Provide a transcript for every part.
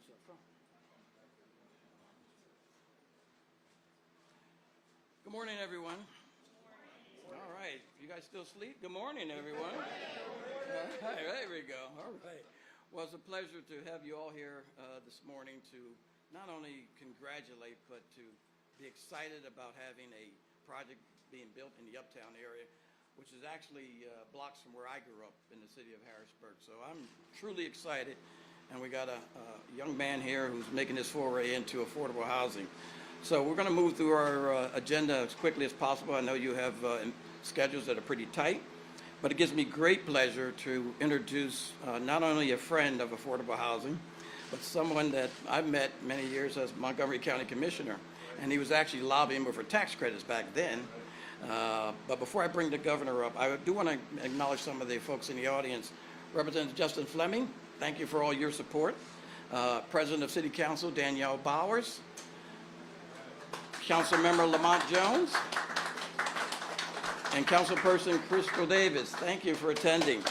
us up front. Good morning, everyone. All right, you guys still asleep? Good morning, everyone. All right, there we go. All right. Well, it's a pleasure to have you all here this morning to not only congratulate, but to be excited about having a project being built in the Uptown area, which is actually blocks from where I grew up in the city of Harrisburg. So I'm truly excited. And we got a young man here who's making his foray into affordable housing. So we're going to move through our agenda as quickly as possible. I know you have schedules that are pretty tight, but it gives me great pleasure to introduce not only a friend of affordable housing, but someone that I've met many years as Montgomery County Commissioner, and he was actually lobbying for tax credits back then. But before I bring the governor up, I do want to acknowledge some of the folks in the audience. Representative Justin Fleming, thank you for all your support. President of City Council Danielle Bowers, Councilmember Lamont Jones, and Councilperson Crystal Davis, thank you for attending.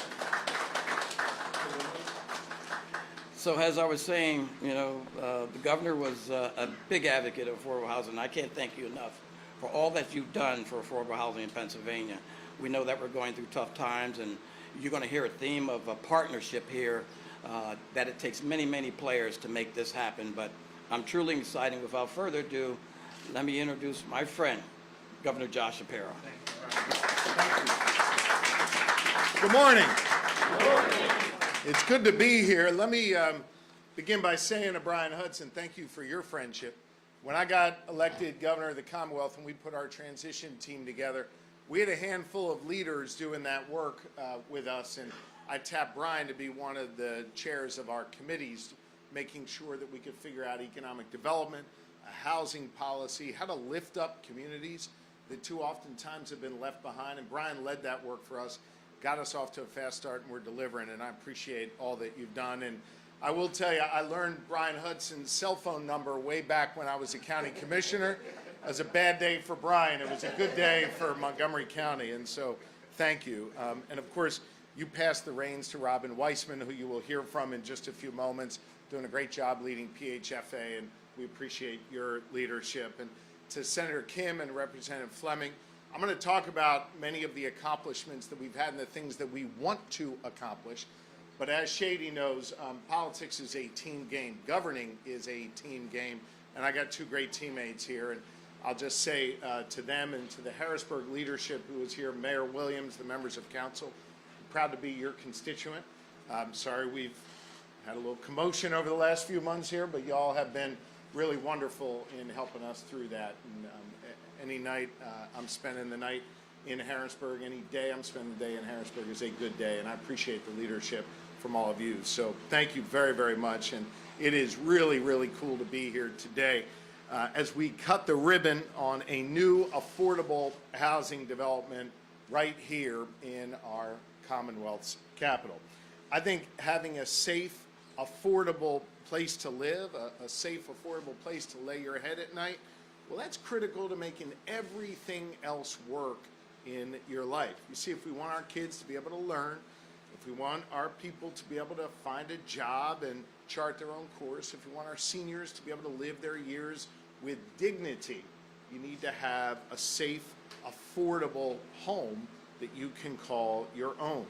So as I was saying, the governor was a big advocate of affordable housing. I can't thank you enough for all that you've done for affordable housing in Pennsylvania. We know that we're going through tough times, and you're going to hear a theme of a partnership here, that it takes many, many players to make this happen. But I'm truly excited. Without further ado, let me introduce my friend, Governor Josh Shapiro. Good morning. Good morning. It's good to be here. Let me begin by saying to Brian Hudson, thank you for your friendship. When I got elected governor of the Commonwealth and we put our transition team together, we had a handful of leaders doing that work with us, and I tapped Brian to be one of the chairs of our committees, making sure that we could figure out economic development, a housing policy, how to lift up communities that too oftentimes have been left behind. And Brian led that work for us, got us off to a fast start, and we're delivering, and I appreciate all that you've done. And I will tell you, I learned Brian Hudson's cell phone number way back when I was a county commissioner. It was a bad day for Brian. It was a good day for Montgomery County, and so thank you. And of course, you passed the reins to Robin Weissman, who you will hear from in just a few moments, doing a great job leading PHFA, and we appreciate your leadership. And to Senator Kim and Representative Fleming, I'm going to talk about many of the accomplishments that we've had and the things that we want to accomplish. But as Shady knows, politics is a team game. Governing is a team game. And I got two great teammates here. And I'll just say to them and to the Harrisburg leadership who is here, Mayor Williams, the members of council, I'm proud to be your constituent. I'm sorry we've had a little commotion over the last few months here, but y'all have been really wonderful in helping us through that. And any night I'm spending the night in Harrisburg, any day I'm spending the day in Harrisburg is a good day, and I appreciate the leadership from all of you. So thank you very, very much, and it is really, really cool to be here today as we cut the ribbon on a new affordable housing development right here in our Commonwealth's capital. I think having a safe, affordable place to live, a safe, affordable place to lay your head at night, well, that's critical to making everything else work in your life. You see, if we want our kids to be able to learn, if we want our people to be able to find a job and chart their own course, if we want our seniors to be able to live their years with dignity, you need to have a safe, affordable home that you can call your own.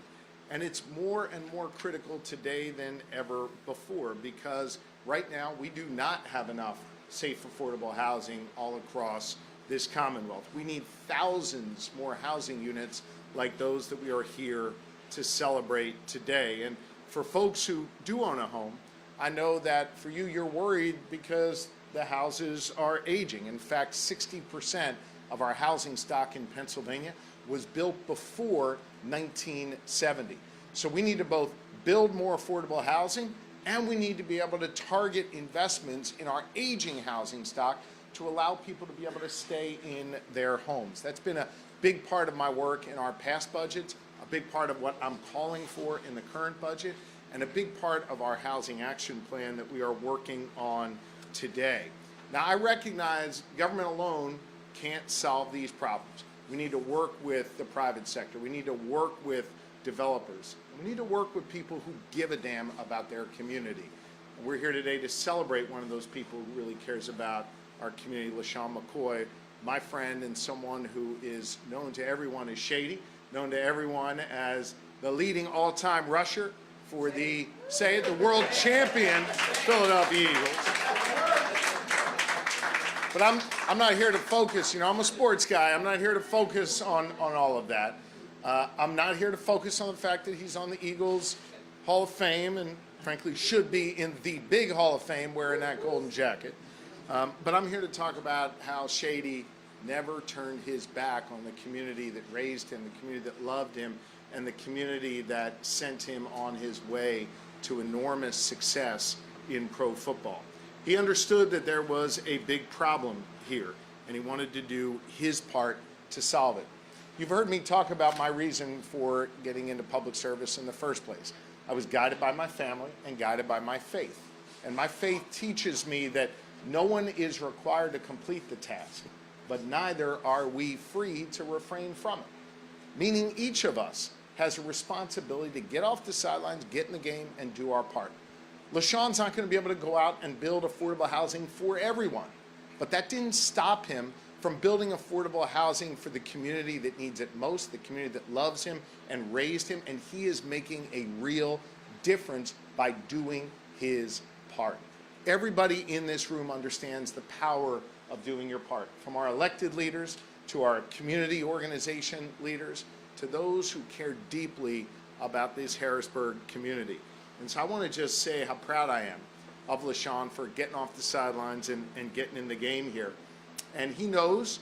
And it's more and more critical today than ever before, because right now we do not have enough safe, affordable housing all across this Commonwealth. We need thousands more housing units like those that we are here to celebrate today. And for folks who do own a home, I know that for you, you're worried because the houses are aging. In fact, 60% of our housing stock in Pennsylvania was built before 1970. So we need to both build more affordable housing, and we need to be able to target investments in our aging housing stock to allow people to be able to stay in their homes. That's been a big part of my work in our past budgets, a big part of what I'm calling for in the current budget, and a big part of our housing action plan that we are working on today. Now, I recognize government alone can't solve these problems. We need to work with the private sector. We need to work with developers. We need to work with people who give a damn about their community. We're here today to celebrate one of those people who really cares about our community, LeSean McCoy, my friend and someone who is known to everyone as Shady, known to everyone as the leading all-time rusher for the, say it, the world champion Philadelphia Eagles. But I'm not here to focus, I'm a sports guy. I'm not here to focus on all of that. I'm not here to focus on the fact that he's on the Eagles Hall of Fame and frankly should be in the big Hall of Fame wearing that golden jacket. But I'm here to talk about how Shady never turned his back on the community that raised him, the community that loved him, and the community that sent him on his way to enormous success in pro football. He understood that there was a big problem here, and he wanted to do his part to solve it. You've heard me talk about my reason for getting into public service in the first place. I was guided by my family and guided by my faith. And my faith teaches me that no one is required to complete the task, but neither are we free to refrain from it. Meaning each of us has a responsibility to get off the sidelines, get in the game, and do our part. LeSean's not going to be able to go out and build affordable housing for everyone, but that didn't stop him from building affordable housing for the community that needs it most, the community that loves him and raised him, and he is making a real difference by doing his part. Everybody in this room understands the power of doing your part, from our elected leaders to our community organization leaders to those who care deeply about this Harrisburg community. And so I want to just say how proud I am of LeSean for getting off the sidelines and getting in the game here. And he knows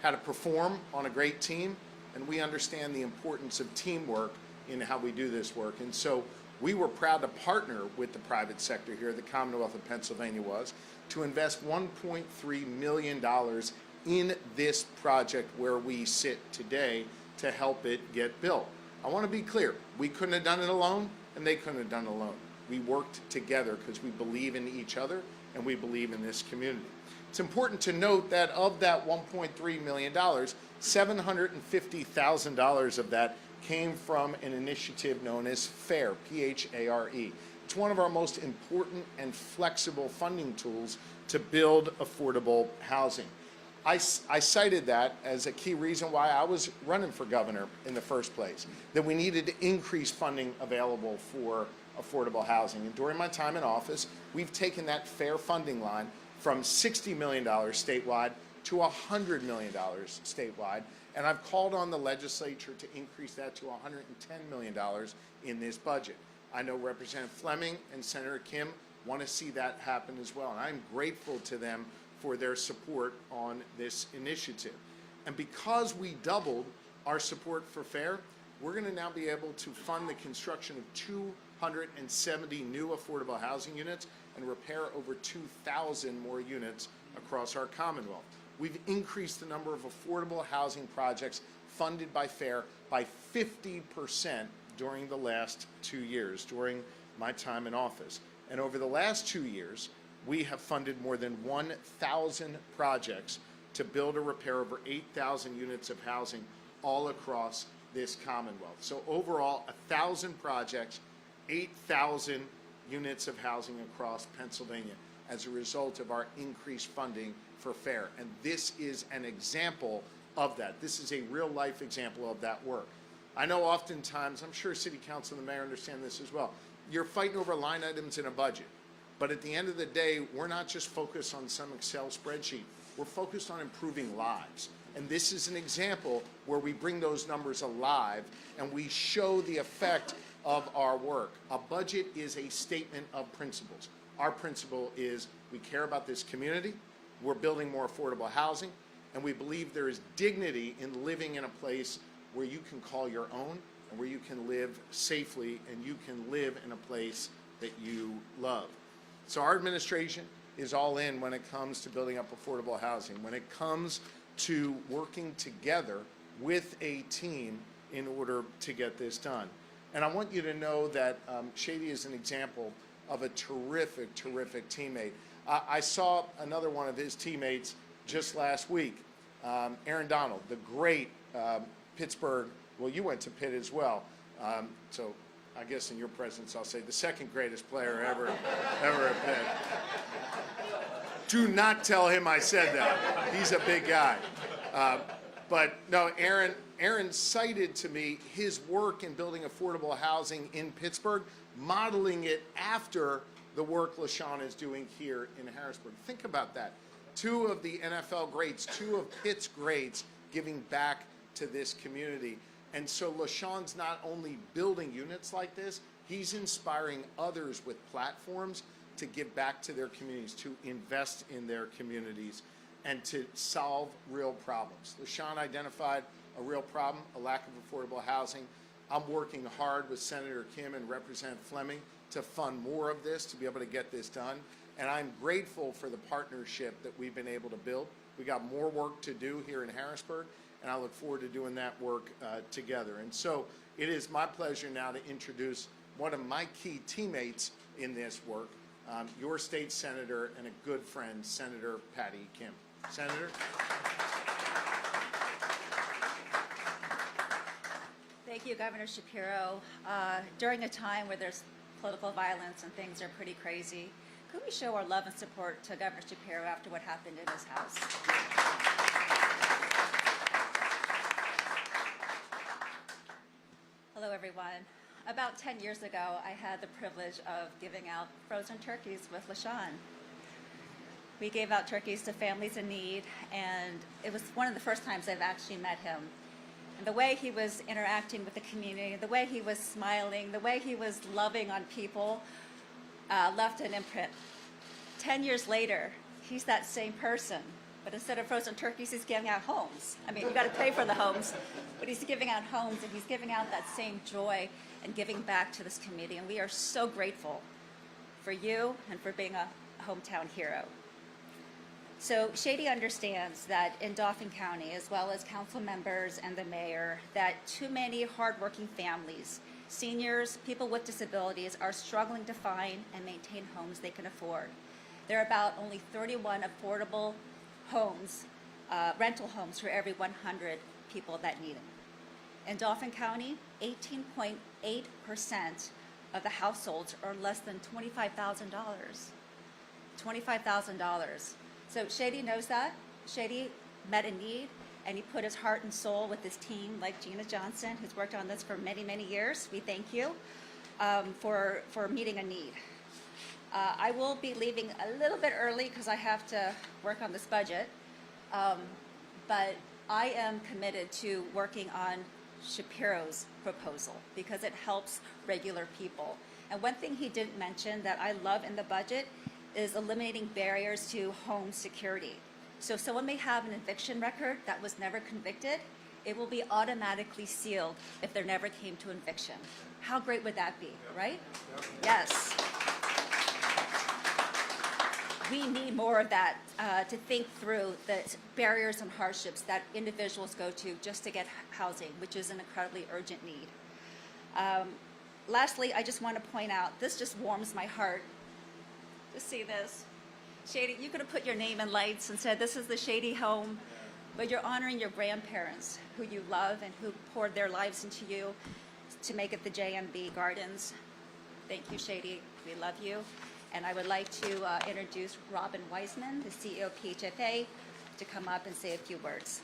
how to perform on a great team, and we understand the importance of teamwork in how we do this work. And so we were proud to partner with the private sector here, the Commonwealth of Pennsylvania was, to invest $1.3 million in this project where we sit today to help it get built. I want to be clear, we couldn't have done it alone, and they couldn't have done it alone. We worked together because we believe in each other and we believe in this community. It's important to note that of that $1.3 million, $750,000 of that came from an initiative known as FAIR, P-H-A-R-E. It's one of our most important and flexible funding tools to build affordable housing. I cited that as a key reason why I was running for governor in the first place, that we needed to increase funding available for affordable housing. And during my time in office, we've taken that FAIR funding line from $60 million statewide to $100 million statewide. And I've called on the legislature to increase that to $110 million in this budget. I know Representative Fleming and Senator Kim want to see that happen as well. And I'm grateful to them for their support on this initiative. And because we doubled our support for FAIR, we're going to now be able to fund the construction of 270 new affordable housing units and repair over 2,000 more units across our Commonwealth. We've increased the number of affordable housing projects funded by FAIR by 50% during the last 2 years, during my time in office. And over the last 2 years, we have funded more than 1,000 projects to build or repair over 8,000 units of housing all across this Commonwealth. So overall, 1,000 projects, 8,000 units of housing across Pennsylvania as a result of our increased funding for FAIR. And this is an example of that. This is a real-life example of that work. I know oftentimes, I'm sure City Council and the Mayor understand this as well, you're fighting over line items in a budget. But at the end of the day, we're not just focused on some Excel spreadsheet. We're focused on improving lives. And this is an example where we bring those numbers alive and we show the effect of our work. A budget is a statement of principles. Our principle is we care about this community, we're building more affordable housing, and we believe there is dignity in living in a place where you can call your own and where you can live safely and you can live in a place that you love. So our administration is all in when it comes to building up affordable housing, when it comes to working together with a team in order to get this done. And I want you to know that Shady is an example of a terrific, terrific teammate. I saw another one of his teammates just last week, Aaron Donald, the great Pittsburgh, well, you went to Pitt as well, so I guess in your presence I'll say the second greatest player ever at Pitt. Do not tell him I said that. He's a big guy. But no, Aaron cited to me his work in building affordable housing in Pittsburgh, modeling it after the work LeSean is doing here in Harrisburg. Think about that. Two of the NFL greats, two of Pitt's greats giving back to this community. And so LeSean's not only building units like this, he's inspiring others with platforms to give back to their communities, to invest in their communities, and to solve real problems. LeSean identified a real problem, a lack of affordable housing. I'm working hard with Senator Kim and Representative Fleming to fund more of this, to be able to get this done. And I'm grateful for the partnership that we've been able to build. We got more work to do here in Harrisburg, and I look forward to doing that work together. And so it is my pleasure now to introduce one of my key teammates in this work, your state senator and a good friend, Senator Patty Kim. Senator. Thank you, Governor Shapiro. During a time where there's political violence and things are pretty crazy, could we show our love and support to Governor Shapiro after what happened in his house? Hello, everyone. About 10 years ago, I had the privilege of giving out frozen turkeys with LeSean. We gave out turkeys to families in need, and it was one of the first times I've actually met him. And the way he was interacting with the community, the way he was smiling, the way he was loving on people left an imprint. 10 years later, he's that same person, but instead of frozen turkeys, he's giving out homes. I mean, you got to pay for the homes, but he's giving out homes, and he's giving out that same joy and giving back to this community. And we are so grateful for you and for being a hometown hero. So Shady understands that in Dauphin County, as well as council members and the mayor, that too many hardworking families, seniors, people with disabilities are struggling to find and maintain homes they can afford. There are about only 31 affordable homes, rental homes for every 100 people that need them. In Dauphin County, 18.8% of the households are less than $25,000. $25,000. So Shady knows that. Shady met a need, and he put his heart and soul with his team, like Gina Johnson, who's worked on this for many, many years. We thank you for meeting a need. I will be leaving a little bit early because I have to work on this budget, but I am committed to working on Shapiro's proposal because it helps regular people. And one thing he didn't mention that I love in the budget is eliminating barriers to home security. So someone may have an eviction record that was never convicted, it will be automatically sealed if there never came to eviction. How great would that be, right? Yes. We need more of that to think through the barriers and hardships that individuals go to just to get housing, which is an incredibly urgent need. Lastly, I just want to point out, this just warms my heart to see this. Shady, you could have put your name in lights and said, this is the Shady home, but you're honoring your grandparents who you love and who poured their lives into you to make it the JMB Gardens. Thank you, Shady. We love you. And I would like to introduce Robin Wiseman, the CEO of PHFA, to come up and say a few words.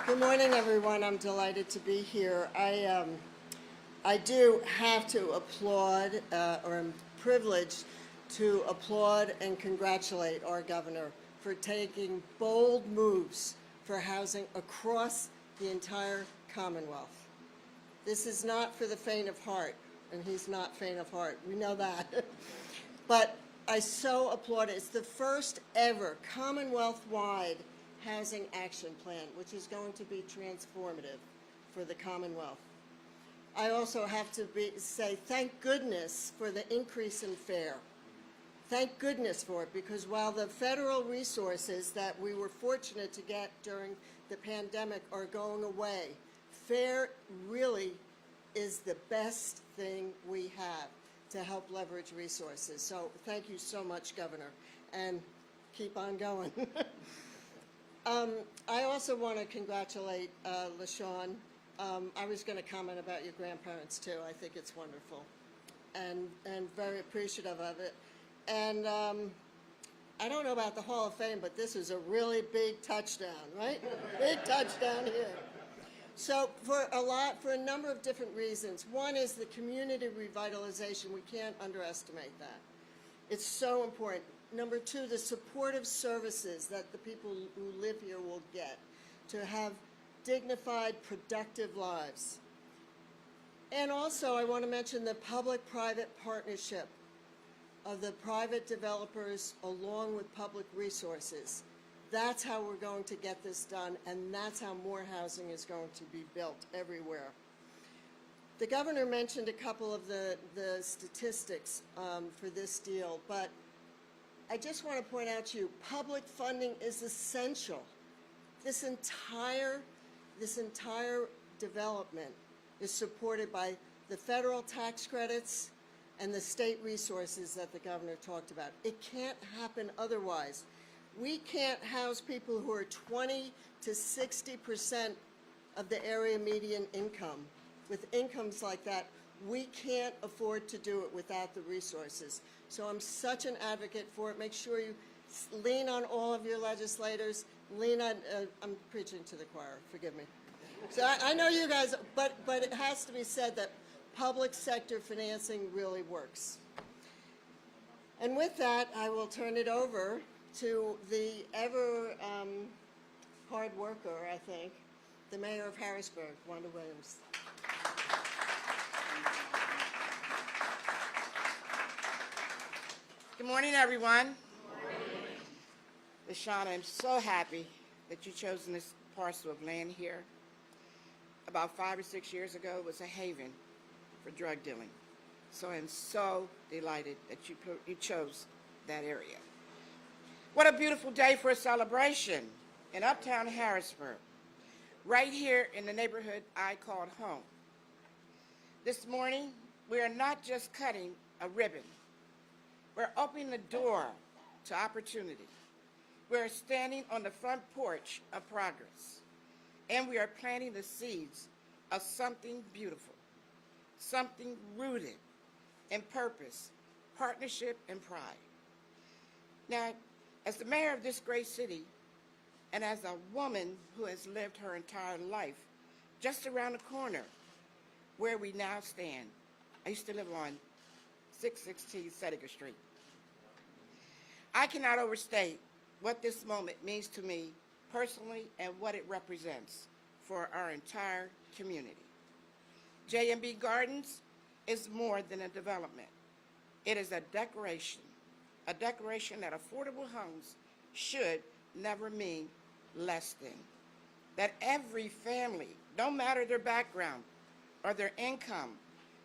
Good morning, everyone. I'm delighted to be here. I do have to applaud, or am privileged to applaud and congratulate our governor for taking bold moves for housing across the entire Commonwealth. This is not for the faint of heart, and he's not faint of heart. We know that. But I so applaud it. It's the first ever Commonwealth-wide housing action plan, which is going to be transformative for the Commonwealth. I also have to say thank goodness for the increase in fare. Thank goodness for it, because while the federal resources that we were fortunate to get during the pandemic are going away, fare really is the best thing we have to help leverage resources. So thank you so much, Governor, and keep on going. I also want to congratulate LeSean. I was going to comment about your grandparents too. I think it's wonderful, and very appreciative of it. And I don't know about the Hall of Fame, but this is a really big touchdown, right? Big touchdown here. So for a number of different reasons. One is the community revitalization. We can't underestimate that. It's so important. Number two, the supportive services that the people who live here will get to have dignified, productive lives. And also, I want to mention the public-private partnership of the private developers along with public resources. That's how we're going to get this done, and that's how more housing is going to be built everywhere. The governor mentioned a couple of the statistics for this deal, but I just want to point out to you, public funding is essential. This entire development is supported by the federal tax credits and the state resources that the governor talked about. It can't happen otherwise. We can't house people who are 20 to 60% of the area median income. With incomes like that, we can't afford to do it without the resources. So I'm such an advocate for it. Make sure you lean on all of your legislators. Lean on, I'm preaching to the choir, forgive me. So I know you guys, but it has to be said that public sector financing really works. And with that, I will turn it over to the ever hard worker, I think, the mayor of Harrisburg, Wanda Williams. Good morning, everyone. LeSean, I'm so happy that you've chosen this parcel of land here. About 5 or 6 years ago, it was a haven for drug dealing. So I'm so delighted that you chose that area. What a beautiful day for a celebration in uptown Harrisburg, right here in the neighborhood I called home. This morning, we are not just cutting a ribbon. We're opening the door to opportunity. We're standing on the front porch of progress, and we are planting the seeds of something beautiful, something rooted in purpose, partnership, and pride. Now, as the mayor of this great city, and as a woman who has lived her entire life just around the corner where we now stand, I used to live on 616 Seneca Street. I cannot overstate what this moment means to me personally and what it represents for our entire community. J&B Gardens is more than a development. It is a decoration that affordable homes should never mean less than. That every family, no matter their background or their income,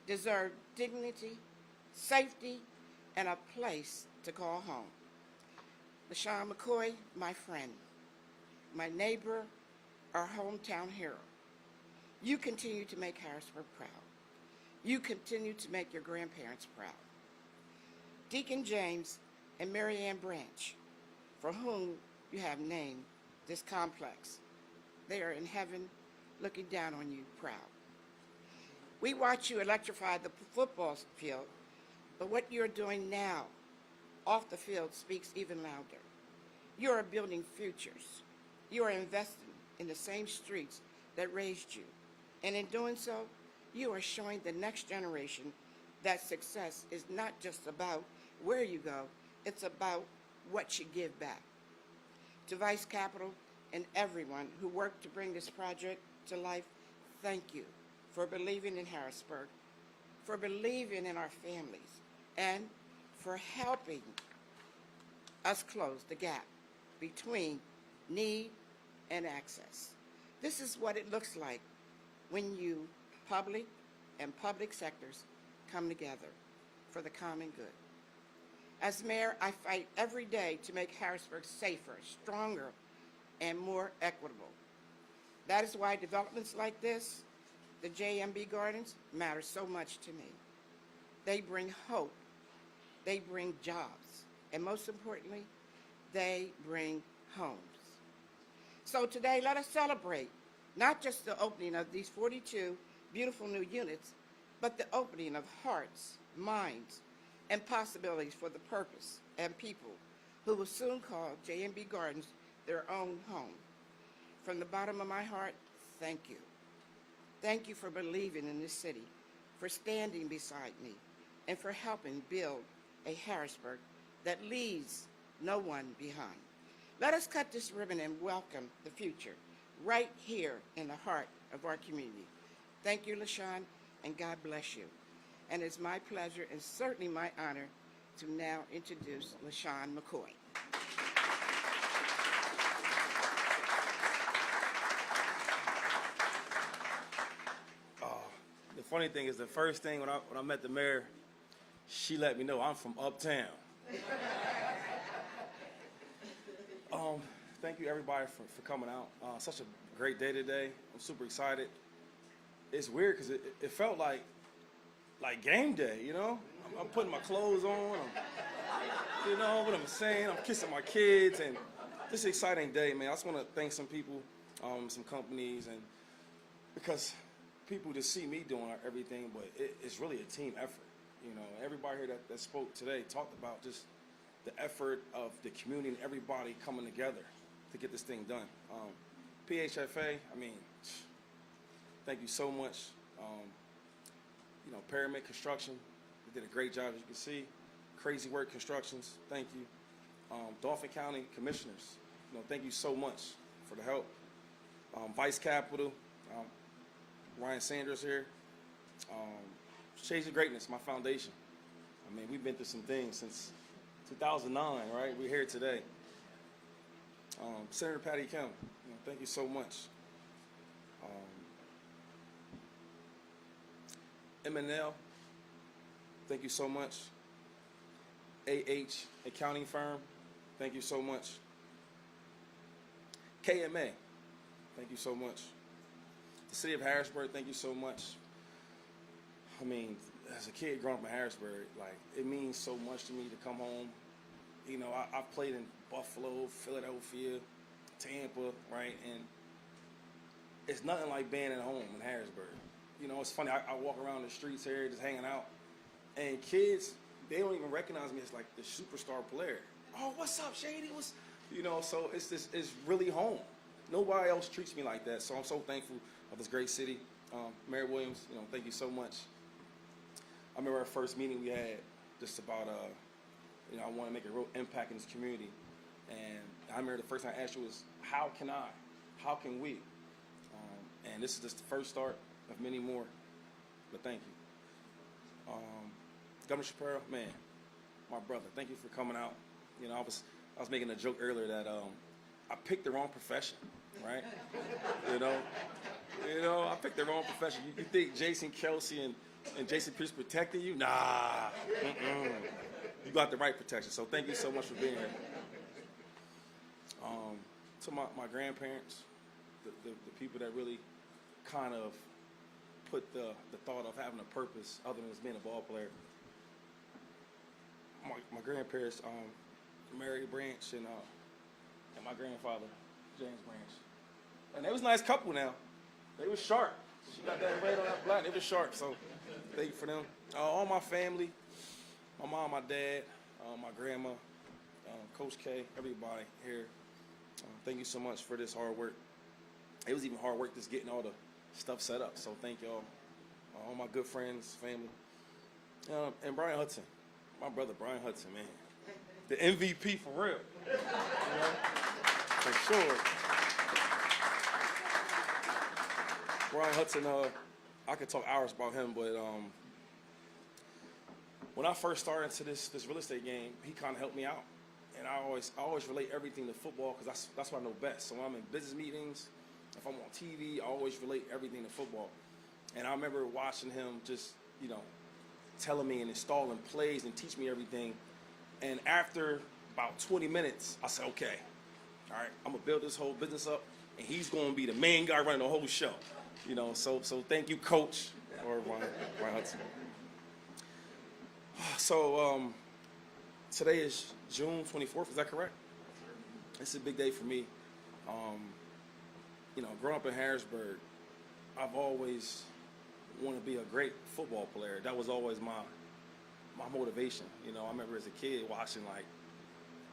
deserve dignity, safety, and a place to call home. LeSean McCoy, my friend, my neighbor, our hometown hero. You continue to make Harrisburg proud. You continue to make your grandparents proud. Deacon James and Mary Ann Branch, for whom you have named this complex, they are in heaven looking down on you proud. We watch you electrify the football field, but what you're doing now off the field speaks even louder. You are building futures. You are investing in the same streets that raised you. And in doing so, you are showing the next generation that success is not just about where you go, it's about what you give back. To Vice Capitol and everyone who worked to bring this project to life, thank you for believing in Harrisburg, for believing in our families, and for helping us close the gap between need and access. This is what it looks like when you, public and public sectors, come together for the common good. As mayor, I fight every day to make Harrisburg safer, stronger, and more equitable. That is why developments like this, the J&B Gardens, matter so much to me. They bring hope, they bring jobs, and most importantly, they bring homes. So today, let us celebrate not just the opening of these 42 beautiful new units, but the opening of hearts, minds, and possibilities for the purpose and people who will soon call J&B Gardens their own home. From the bottom of my heart, thank you. Thank you for believing in this city, for standing beside me, and for helping build a Harrisburg that leaves no one behind. Let us cut this ribbon and welcome the future right here in the heart of our community. Thank you, LeSean, and God bless you. And it's my pleasure and certainly my honor to now introduce LeSean McCoy. The funny thing is, the first thing when I met the mayor, she let me know I'm from uptown. Thank you everybody for coming out. Such a great day today. I'm super excited. It's weird because it felt like game day, you know? I'm putting my clothes on, you know what I'm saying? I'm kissing my kids, and this is an exciting day, man. I just want to thank some people, some companies, and because people just see me doing everything, but it's really a team effort. You know, everybody here that spoke today talked about just the effort of the community and everybody coming together to get this thing done. PHFA, I mean, thank you so much. You know, Pyramid Construction, they did a great job, as you can see. Crazy Work Constructions, thank you. Dauphin County Commissioners, you know, thank you so much for the help. Vice Capital, Ryan Sanders here. Shades of Greatness, my foundation. I mean, we've been through some things since 2009, right? We're here today. Senator Patty Kim, you know, thank you so much. M&L, thank you so much. AH Accounting Firm, thank you so much. KMA, thank you so much. The City of Harrisburg, thank you so much. I mean, as a kid growing up in Harrisburg, like, it means so much to me to come home. You know, I've played in Buffalo, Philadelphia, Tampa, right? And it's nothing like being at home in Harrisburg. You know, it's funny, I walk around the streets here just hanging out, and kids, they don't even recognize me as like the superstar player. Oh, what's up, Shady? You know, so it's really home. Nobody else treats me like that, so I'm so thankful of this great city. Mayor Williams, you know, thank you so much. I remember our first meeting we had just about, you know, I want to make a real impact in this community. And I remember the first thing I asked you was, how can we? And this is just the first start of many more, but thank you. Governor Shapiro, man, my brother, thank you for coming out. You know, I was making a joke earlier that I picked the wrong profession, right? You know, I picked the wrong profession. You think Jason Kelsey and Jason Pierce protecting you? Nah, you got the right protection. So thank you so much for being here. To my grandparents, the people that really kind of put the thought of having a purpose other than just being a ball player. My grandparents, Mary Branch and my grandfather, James Branch. And they was a nice couple now. They was sharp. She got that red on that black. They was sharp, so thank you for them. All my family, my mom, my dad, my grandma, Coach K, everybody here. Thank you so much for this hard work. It was even hard work just getting all the stuff set up, so thank y'all. All my good friends, family. And Brian Hudson, my brother Brian Hudson, man. The MVP for real. You know? For sure. Brian Hudson, I could talk hours about him, but when I first started into this real estate game, he kind of helped me out. And I always relate everything to football because that's what I know best. So when I'm in business meetings, if I'm on TV, I always relate everything to football. And I remember watching him just, you know, telling me and installing plays and teach me everything. And after about 20 minutes, I said, okay, all right, I'm gonna build this whole business up, and he's gonna be the main guy running the whole show. You know, so thank you, Coach, or Brian Hudson. So today is June 24th, is that correct? It's a big day for me. growing up in Harrisburg, I've always wanted to be a great football player. That was always my motivation. I remember as a kid watching like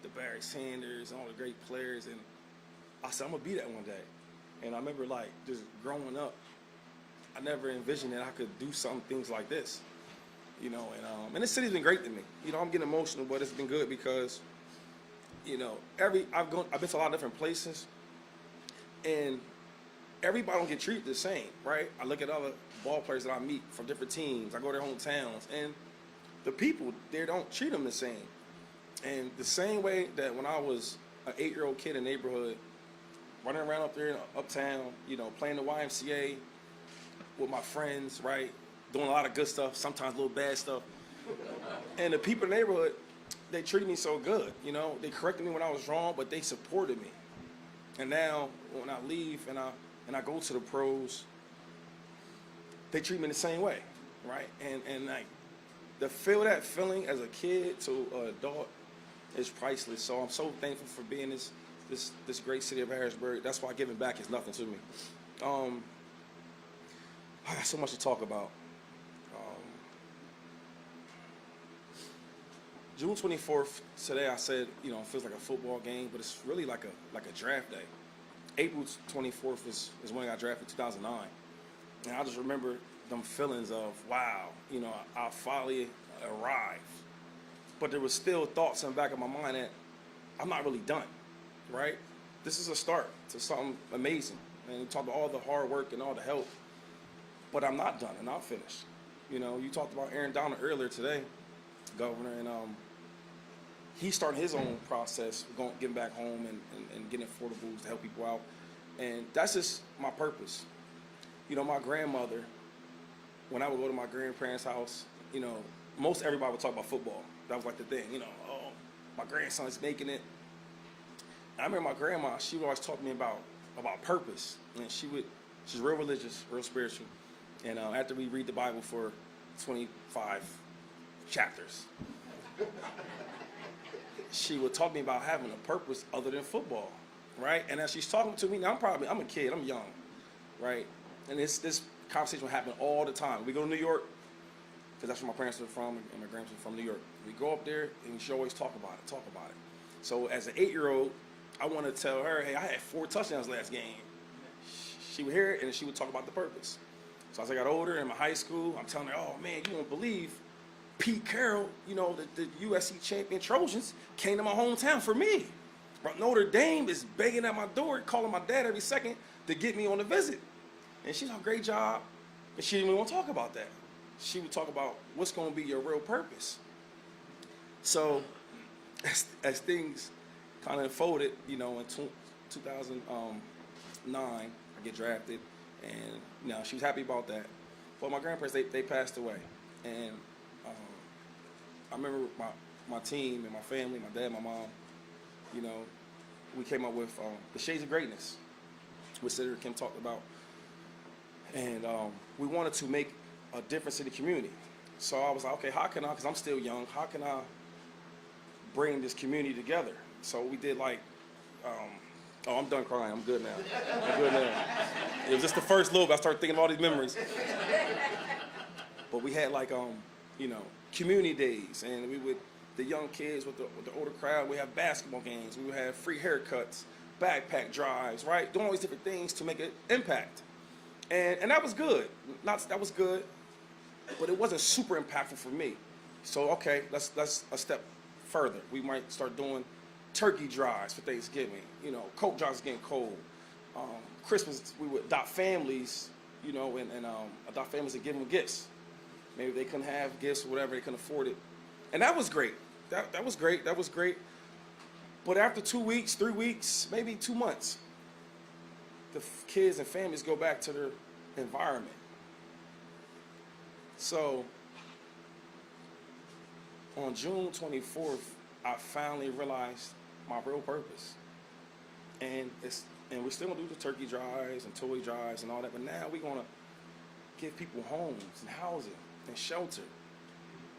the Barry Sanders and all the great players, and I said I'm gonna be that one day. And I remember like just growing up, I never envisioned that I could do some things like this. And this city's been great to me. I'm getting emotional, but it's been good because I've been to a lot of different places, and everybody don't get treated the same, right? I look at other ball players that I meet from different teams. I go to their hometowns, and the people there don't treat them the same. And the same way that when I was an 8-year-old kid in the neighborhood, running around up there in uptown, playing the YMCA with my friends, right? Doing a lot of good stuff, sometimes a little bad stuff. And the people in the neighborhood, they treated me so good, They corrected me when I was wrong, but they supported me. And now when I leave and I go to the pros, they treat me the same way, right? And like to feel that feeling as a kid to an adult is priceless. So I'm so thankful for being this great city of Harrisburg. That's why giving back is nothing to me. I got so much to talk about. June 24th, today I said, it feels like a football game, but it's really like a draft day. April 24th is when I got drafted in 2009. And I just remember them feelings of, wow, I finally arrived. But there was still thoughts in the back of my mind that I'm not really done, right? This is a start to something amazing. And you talk about all the hard work and all the help, but I'm not done and not finished. You talked about Aaron Donald earlier today, Governor, and he started his own process, getting back home and getting affordables to help people out. And that's just my purpose. My grandmother, when I would go to my grandparents' house, most everybody would talk about football. That was like the thing, oh, my grandson's making it. I remember my grandma, she would always talk to me about purpose. And she's real religious, real spiritual. And after we read the Bible for 25 chapters, she would talk to me about having a purpose other than football, right? And as she's talking to me, now I'm a kid, I'm young, right? And this conversation will happen all the time. We go to New York, because that's where my parents are from, and my grandparents are from New York. We go up there, and she always talk about it. So as an 8-year-old, I want to tell her, hey, I had 4 touchdowns last game. She would hear it, and she would talk about the purpose. So as I got older in my high school, I'm telling her, oh, man, you won't believe Pete Carroll, the USC champion Trojans came to my hometown for me. But Notre Dame is begging at my door, calling my dad every second to get me on a visit. And she's done a great job, and she didn't even want to talk about that. She would talk about what's going to be your real purpose. So as things kind of unfolded, in 2009, I get drafted, and she was happy about that. But my grandparents, they passed away, and I remember my team and my family, my dad, my mom, we came up with the Shades of Greatness, which Senator Kim talked about. And we wanted to make a difference in the community. So I was like, okay, how can I, because I'm still young, how can I bring this community together? So we did like, oh, I'm done crying, I'm good now. It was just the first look, I started thinking of all these memories. But we had like, community days, and we would, the young kids with the older crowd, we have basketball games, we would have free haircuts, backpack drives, right? Doing all these different things to make an impact. And that was good. That was good, but it wasn't super impactful for me. So okay, let's a step further. We might start doing turkey drives for Thanksgiving. Coke drives is getting cold. Christmas, we would adopt families, and adopt families and give them gifts. Maybe they couldn't have gifts or whatever, they couldn't afford it. And that was great. That was great. That was great. But after 2 weeks, 3 weeks, maybe 2 months, the kids and families go back to their environment. So on June 24th, I finally realized my real purpose. And we're still gonna do the turkey drives and toy drives and all that, but now we're gonna give people homes and housing and shelter.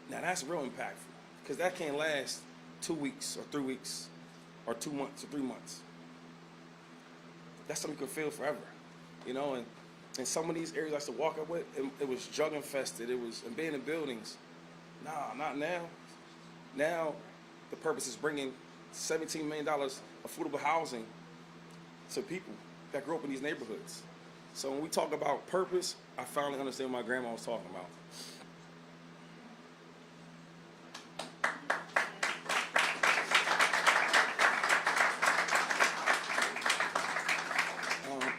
Now that's real impactful, because that can't last 2 weeks or 3 weeks or 2 months or 3 months. That's something you can feel forever. you know, and some of these areas I used to walk up with, it was drug infested, it was abandoned buildings. Nah, not now. Now, the purpose is bringing $17 million affordable housing to people that grew up in these neighborhoods. So when we talk about purpose, I finally understand what my grandma was talking about.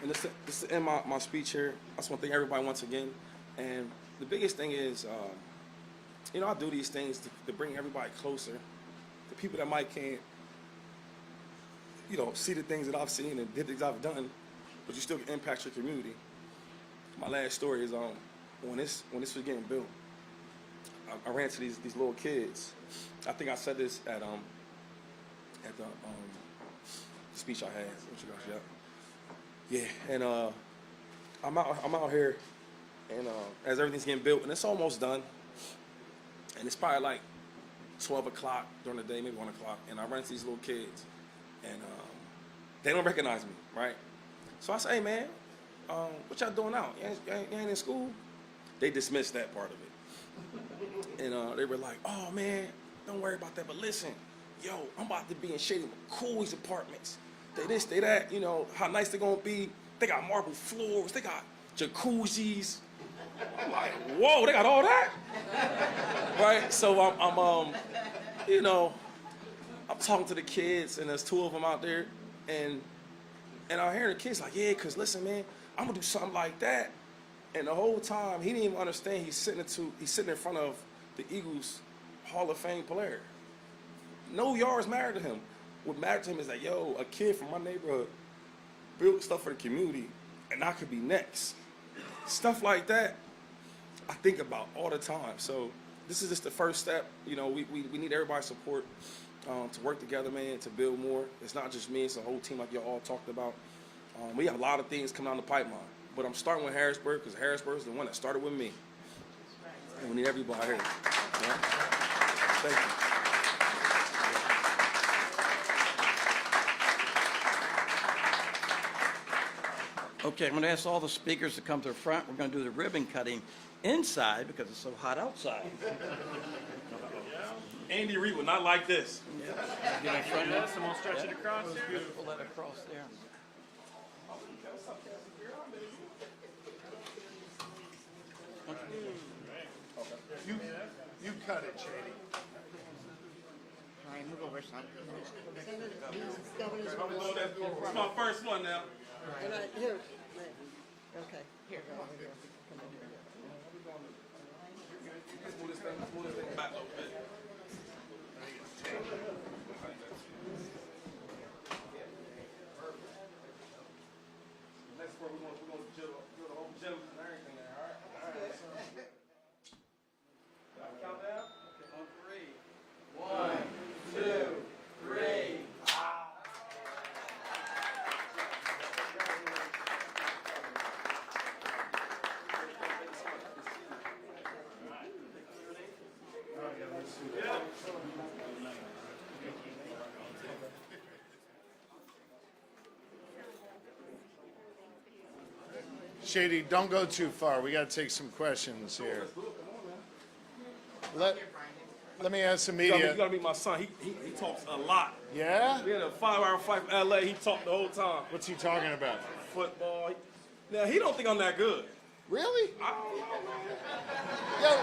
And this to end my speech here, I just want to thank everybody once again. And the biggest thing is, you know, I do these things to bring everybody closer. The people that might can't, you know, see the things that I've seen and did things I've done, but you still can impact your community. My last story is when this was getting built, I ran to these little kids. I think I said this at the speech I had. What you guys, yeah. And I'm out here, and as everything's getting built, and it's almost done, and it's probably like 12 o'clock during the day, maybe 1 o'clock, and I run into these little kids, and they don't recognize me, right? So I say, hey man, what y'all doing out? You ain't in school? They dismissed that part of it, and they were like, oh man, don't worry about that, but listen, yo, I'm about to be in Shady McCoy's apartments. They this, they that, you know, how nice they're gonna be. They got marble floors, they got jacuzzis. I'm like, whoa, they got all that? Right? So I'm you know, I'm talking to the kids, and there's 2 of them out there, and I'm hearing the kids like, yeah, cause listen, man, I'm gonna do something like that. And the whole time, he didn't even understand he's sitting in front of the Eagles Hall of Fame player. No yards mattered to him. What mattered to him is that, yo, a kid from my neighborhood built stuff for the community, and I could be next. Stuff like that, I think about all the time. So this is just the first step. You know, we need everybody's support to work together, man, to build more. It's not just me, it's a whole team like y'all all talked about. We have a lot of things coming down the pipeline. But I'm starting with Harrisburg because Harrisburg is the one that started with me. And we need everybody here. Yeah? Thank you. Okay, I'm going to ask all the speakers to come to the front. We're going to do the ribbon cutting inside because it's so hot outside. Andy Reid would not like this. Get in front of Someone stretch it across. Pull that across there. You cut it, Shady. All right, move over, son. It's my first one now. Here, okay. Here, go. Move this thing back a little bit. Next part, we're going to drill the whole gym and everything there, all right? Count down? On 3. 1, 2, 3. Shady, don't go too far. We got to take some questions here. Let me ask the You media. gotta be my son. He talks a lot. Yeah? We had a 5-hour fight in LA. He talked the whole time. What's he talking about? Football. Now he don't think I'm that good. Really? I don't Yo, know.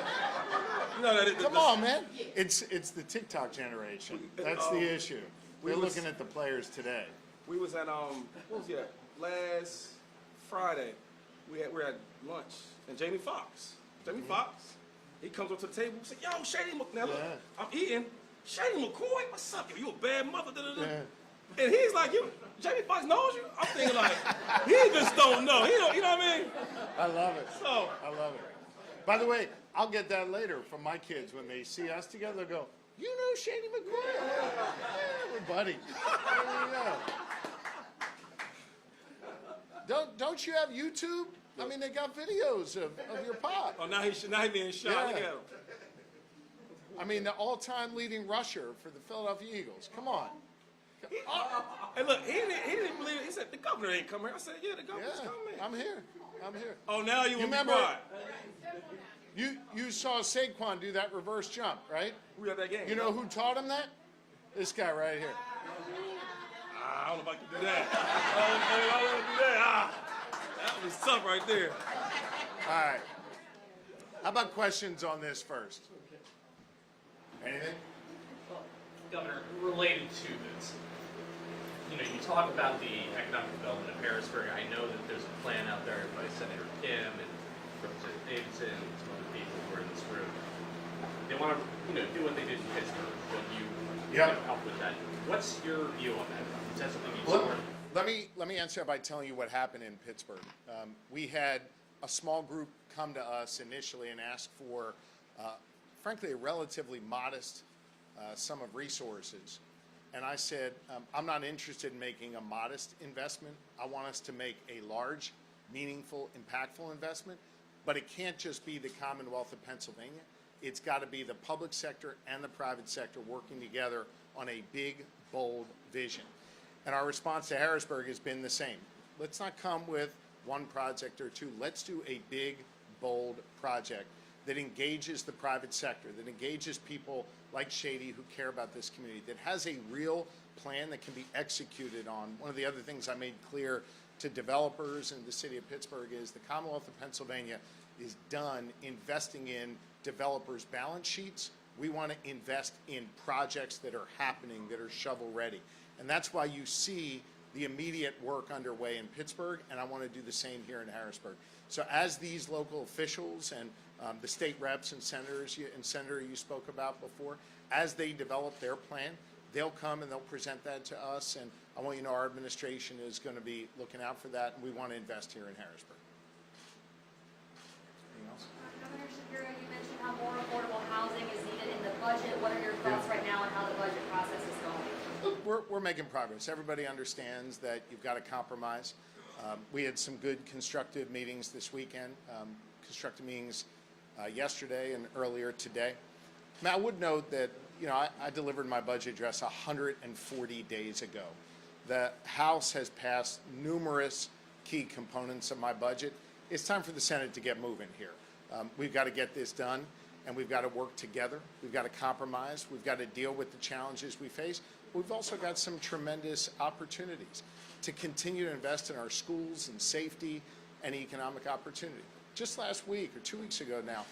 You know that come on, man. It's the TikTok generation. That's the issue. we They're was- looking at the players today. We was at what was that? Last Friday. We were at lunch, and Jamie Foxx, he comes up to the table and says, "Yo, Shady McCoy." Now look, Yeah. I'm eating. Shady McCoy, what's up? Yo, you a bad mother? Da, da, da. Yeah. And he's like, Jamie Foxx knows you. I'm thinking like, he just don't know. He don't, you know what I mean? I love it. So I love it. By the way, I'll get that later from my kids when they see us together. They'll go, "You know Shady McCoy?" Yeah, we're buddies. There you go. Don't you have YouTube? I mean, they got videos of your pop. oh, now he's being shot. Yeah. Look at him. I mean, the all-time leading rusher for the Philadelphia Eagles. Come on. Hey, look, he didn't believe it. He said, the governor ain't coming. I said, yeah, the governor's Yeah, coming. I'm here. I'm here. Oh, now you want to be remember- quiet. You saw Saquon do that reverse jump, right? We got that game. You know who taught him that? This guy right here. I don't know if I can do that. I don't want to do that. That was tough right there. All right. How about questions on this first? Anything? Well, Governor, related to this, you talk about the economic development of Harrisburg. I know that there's a plan out there by Senator Kim and Representative Davidson and some other people who are in this room. They want to, do what they did in Pittsburgh. What you help with that. What's your view on that? Is that something you support? Let me answer by telling you what happened in Pittsburgh. We had a small group come to us initially and ask for, frankly, a relatively modest sum of resources. And I said, I'm not interested in making a modest investment. I want us to make a large, meaningful, impactful investment. But it can't just be the Commonwealth of Pennsylvania. It's got to be the public sector and the private sector working together on a big, bold vision. And our response to Harrisburg has been the same. Let's not come with one project or two. Let's do a big, bold project that engages the private sector, that engages people like Shady who care about this community, that has a real plan that can be executed on. One of the other things I made clear to developers in the city of Pittsburgh is the Commonwealth of Pennsylvania is done investing in developers' balance sheets. We want to invest in projects that are happening, that are shovel ready. And that's why you see the immediate work underway in Pittsburgh, and I want to do the same here in Harrisburg. So as these local officials and the state reps and senators, Senator you spoke about before, as they develop their plan, they'll come and they'll present that to us, and I want you to know our administration is going to be looking out for that, and we want to invest here in Harrisburg. Anything else? Governor Shapiro, you mentioned how more affordable housing is needed in the budget. What are your thoughts right now on how the budget process is going? Look, we're making progress. Everybody understands that you've got to compromise. We had some good constructive meetings this weekend, constructive meetings yesterday and earlier today. Now, I would note that, I delivered my budget address 140 days ago. The House has passed numerous key components of my budget. It's time for the Senate to get moving here. We've got to get this done, and we've got to work together. We've got to compromise. We've got to deal with the challenges we face. We've also got some tremendous opportunities to continue to invest in our schools and safety and economic opportunity. Just last week or 2 weeks ago now,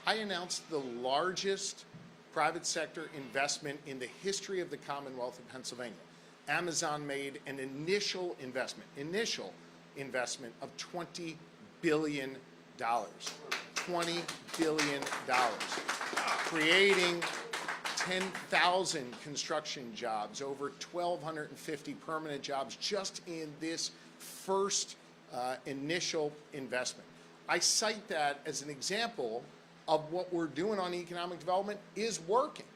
I announced the largest private sector investment in the history of the Commonwealth of Pennsylvania. Amazon made an initial investment of $20 billion. $20 billion, creating 10,000 construction jobs, over 1,250 permanent jobs just in this first initial investment. I cite that as an example of what we're doing on economic development is working.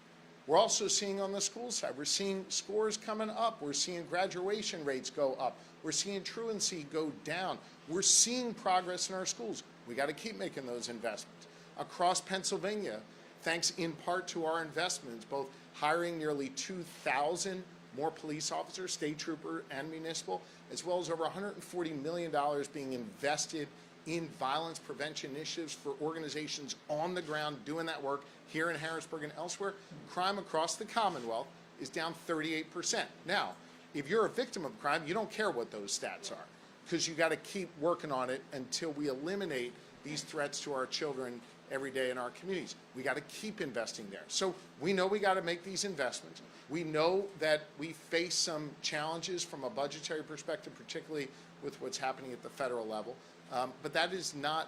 We're also seeing on the school side, we're seeing scores coming up. We're seeing graduation rates go up. We're seeing truancy go down. We're seeing progress in our schools. We got to keep making those investments. Across Pennsylvania, thanks in part to our investments, both hiring nearly 2,000 more police officers, state trooper and municipal, as well as over $140 million being invested in violence prevention initiatives for organizations on the ground doing that work here in Harrisburg and elsewhere. Crime across the Commonwealth is down 38%. Now, if you're a victim of crime, you don't care what those stats are, because you got to keep working on it until we eliminate these threats to our children every day in our communities. We got to keep investing there. So we know we got to make these investments. We know that we face some challenges from a budgetary perspective, particularly with what's happening at the federal level. But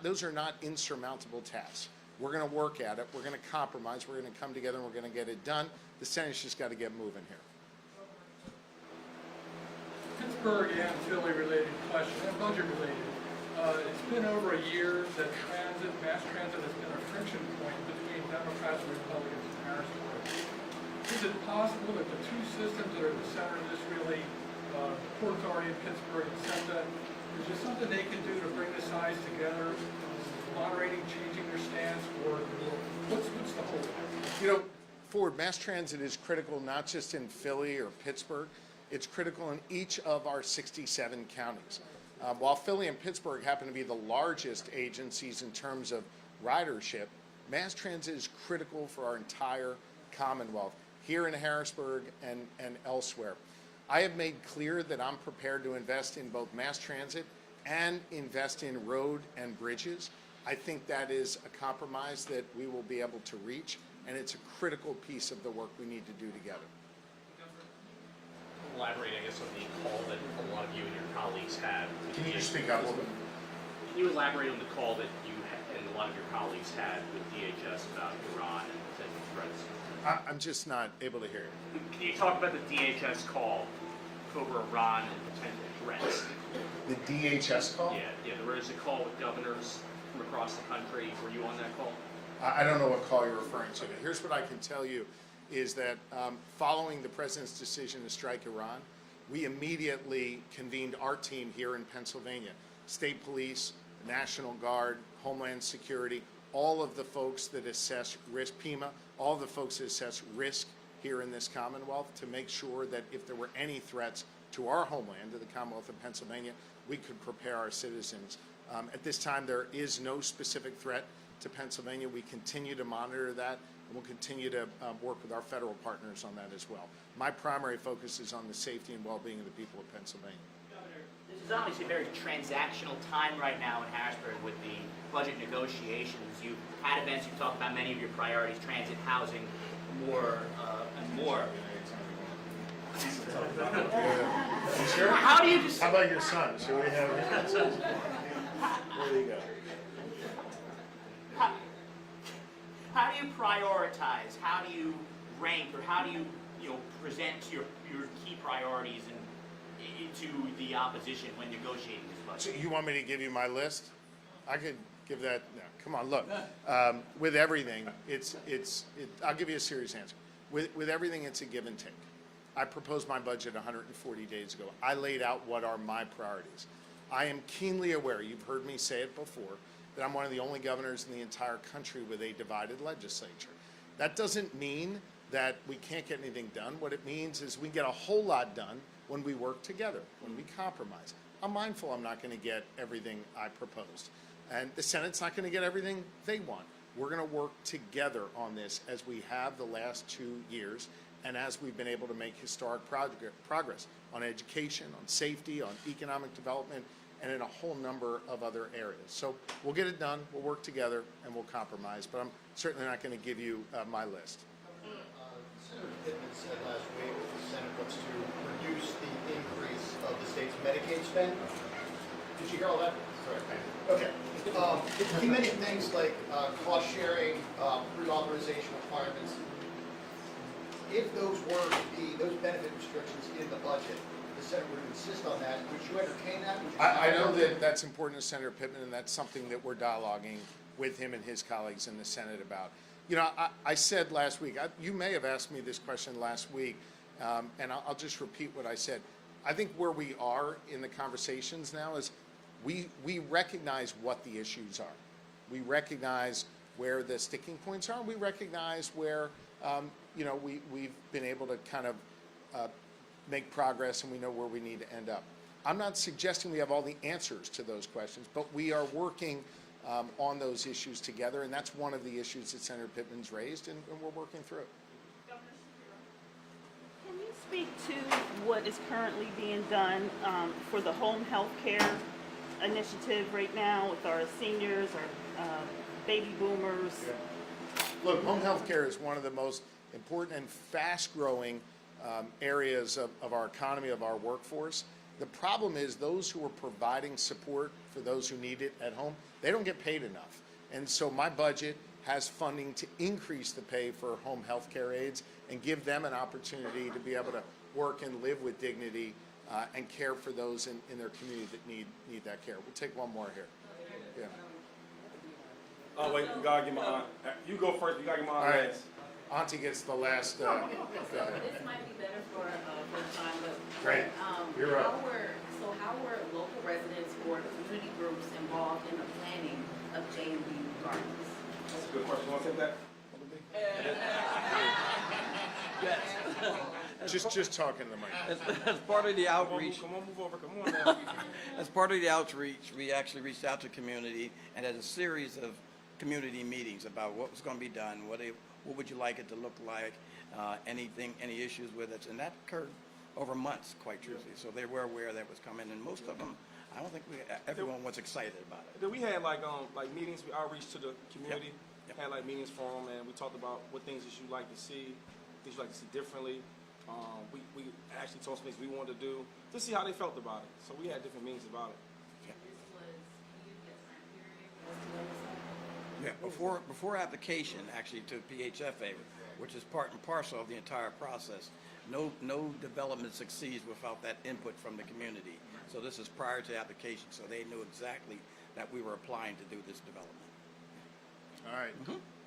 those are not insurmountable tasks. We're going to work at it. We're going to compromise. We're going to come together and we're going to get it done. The Senate's just got to get moving here. Pittsburgh and Philly related question, and budget related. It's been over a year that mass transit has been a friction point between Democrats and Republicans in Harrisburg. Is it possible that the two systems that are the center of this really, Port Authority in Pittsburgh and SEPTA, is there something they can do to bring the sides together, moderating, changing their stance, or what's the whole? Ford, mass transit is critical not just in Philly or Pittsburgh. It's critical in each of our 67 counties. While Philly and Pittsburgh happen to be the largest agencies in terms of ridership, mass transit is critical for our entire Commonwealth, here in Harrisburg and elsewhere. I have made clear that I'm prepared to invest in both mass transit and invest in road and bridges. I think that is a compromise that we will be able to reach, and it's a critical piece of the work we need to do together. Elaborate, I guess, on the call that a lot of you and your colleagues had. Can you just speak up a little bit? Can you elaborate on the call that you and a lot of your colleagues had with DHS about Iran and potential threats? I'm just not able to hear you. Can you talk about the DHS call over Iran and potential threats? The DHS call? Yeah, there was a call with governors from across the country. Were you on that call? I don't know what call you're referring to. But here's what I can tell you is that following the president's decision to strike Iran, we immediately convened our team here in Pennsylvania. State Police, National Guard, Homeland Security, all of the folks that assess risk, PEMA, all the folks that assess risk here in this Commonwealth to make sure that if there were any threats to our homeland, to the Commonwealth of Pennsylvania, we could prepare our citizens. At this time, there is no specific threat to Pennsylvania. We continue to monitor that, and we'll continue to work with our federal partners on that as well. My primary focus is on the safety and well-being of the people of Pennsylvania. Governor, this is obviously a very transactional time right now in Harrisburg with the budget negotiations. You've had events, you've talked about many of your priorities, transit, housing, more and more. You sure? How do you just... How about your son? Should we have Where do you go? How do you prioritize? How do you rank, or how do you present your key priorities to the opposition when negotiating this So budget? you want me to give you my list? I could give that. No, come on, look. With everything, I'll give you a serious answer. With everything, it's a give and take. I proposed my budget 140 days ago. I laid out what are my priorities. I am keenly aware, you've heard me say it before, that I'm one of the only governors in the entire country with a divided legislature. That doesn't mean that we can't get anything done. What it means is we get a whole lot done when we work together, when we compromise. I'm mindful I'm not going to get everything I proposed. And the Senate's not going to get everything they want. We're going to work together on this as we have the last 2 years, and as we've been able to make historic progress on education, on safety, on economic development, and in a whole number of other areas. So we'll get it done, we'll work together, and we'll compromise, but I'm certainly not going to give you my list. Senator Pittman said last week that the Senate looks to reduce the increase of the state's Medicaid spend. Did you hear all that? Okay. He mentioned things like cost sharing, reauthorization requirements. If those were to be, those benefit restrictions in the budget, the Senate were to insist on that, would you entertain that? Would you I know that that's important to Senator Pittman, and that's something that we're dialoguing with him and his colleagues in the Senate about. You know, I said last week, you may have asked me this question last week, and I'll just repeat what I said. I think where we are in the conversations now is we recognize what the issues are. We recognize where the sticking points are. We recognize where, we've been able to kind of make progress, and we know where we need to end up. I'm not suggesting we have all the answers to those questions, but we are working on those issues together, and that's one of the issues that Senator Pittman's raised, and we're working through it. Can you speak to what is currently being done for the home health care initiative right now with our seniors, our baby boomers? Look, home health care is one of the most important and fast-growing areas of our economy, of our workforce. The problem is those who are providing support for those who need it at home, they don't get paid enough. And so my budget has funding to increase the pay for home health care aides and give them an opportunity to be able to work and live with dignity and care for those in their community that need that care. We'll take one more here. Yeah. Oh, wait, you gotta get my aunt. You go first, you gotta get my aunt. All right. Auntie gets the last. So this might be better for first time, but Great. You're up. How were local residents or community groups involved in the planning of J&B Gardens? That's a good question. You want to take that? Yes. Just talking to the mic. As part of the outreach, Come on, move over. Come on now. as part of the outreach, we actually reached out to community and had a series of community meetings about what was going to be done, what would you like it to look like, any issues with it, and that occurred over months, quite truthfully. So they were aware that was coming, and most of them, I don't think everyone was excited about it. Then we had like meetings, we outreach to the community, Yep. had like meetings for them, and we talked about what things that you like to see, things you like to see differently. We actually told some things we wanted to do to see how they felt about it. So we had different meetings about it. Yeah, before application actually to PHFA, which is part and parcel of the entire process, no development succeeds without that input from the community. So this is prior to application, so they knew exactly that we were applying to do this development. All right.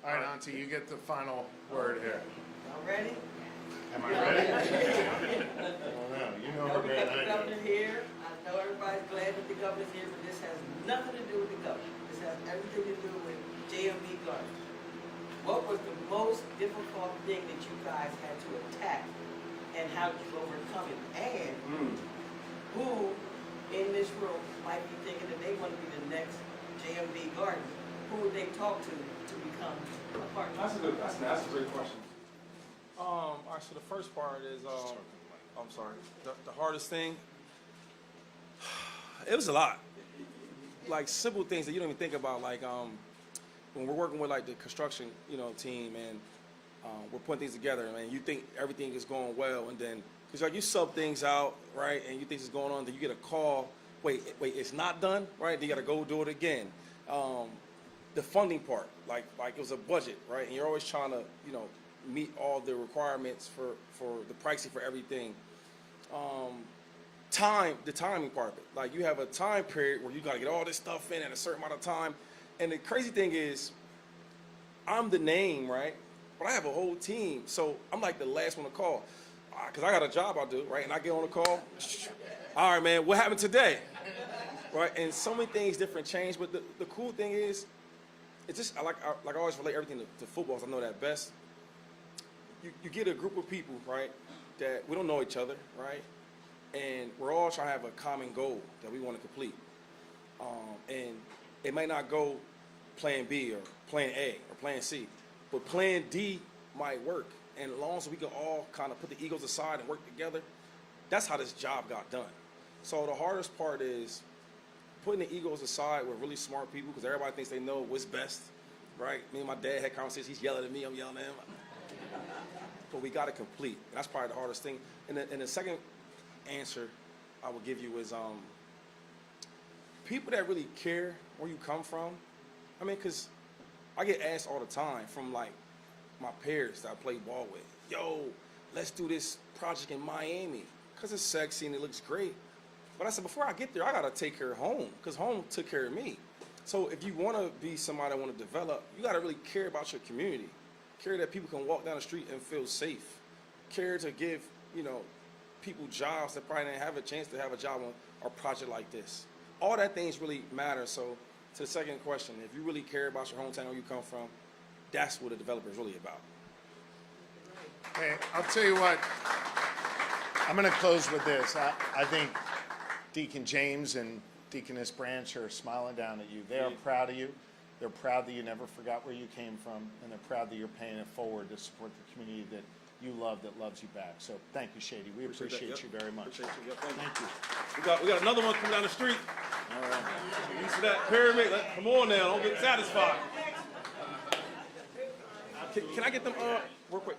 All right, Auntie, you get the final word here. Y'all ready? Am I ready? I don't know. You know her better than I The do. governor here. I know everybody's glad that the governor's here, but this has nothing to do with the governor. This has everything to do with JMB Gardens. What was the most difficult thing that you guys had to attack, and how did you overcome it? And who in this room might be thinking that they want to be the next JMB Gardens? Who would they talk to become a partner? That's a great question. All right, so the first part is, I'm sorry, the hardest thing, it was a lot. Like simple things that you don't even think about, like when we're working with like the construction, team, and we're putting things together, and you think everything is going well, and then, because like you sub things out, right, and you think it's going on, then you get a call, wait, it's not done, right, then you got to go do it again. The funding part, like it was a budget, right, and you're always trying to, meet all the requirements for the pricing for everything. The timing part of it. Like you have a time period where you got to get all this stuff in at a certain amount of time. And the crazy thing is, I'm the name, right? But I have a whole team. So I'm like the last one to call. Because I got a job I do, right? And I get on the call. All right, man, what happened today? Right? And so many things different change. But the cool thing is, it's just, I always relate everything to football, because I know that best. You get a group of people, right, that we don't know each other, right, and we're all trying to have a common goal that we want to complete. And it might not go plan B or plan A or plan C, but plan D might work. And as long as we can all kind of put the egos aside and work together, that's how this job got done. So the hardest part is putting the egos aside with really smart people, because everybody thinks they know what's best, right? Me and my dad had conversations. He's yelling at me, I'm yelling at him. But we got to complete. That's probably the hardest thing. And the second answer I will give you is people that really care where you come from. I mean, because I get asked all the time from like my peers that I play ball with, yo, let's do this project in Miami because it's sexy and it looks great. But I said, before I get there, I got to take care of home, because home took care of me. So if you want to be somebody that want to develop, you got to really care about your community. Care that people can walk down the street and feel safe. Care to give, people jobs that probably didn't have a chance to have a job on a project like this. All that things really matter. So to the second question, if you really care about your hometown where you come from, that's what a developer is really about. Hey, I'll tell you what, I'm going to close with this. I think Deacon James and Deaconess Branch are smiling down at you. They are proud of you. They're proud that you never forgot where you came from, and they're proud that you're paying it forward to support the community that you love, that loves you back. So thank you, Shady. We appreciate you very much. Appreciate you. Thank you. We got another one coming down the street. All right. Thanks for that pyramid. Come on now, don't get satisfied. Can I get them real quick?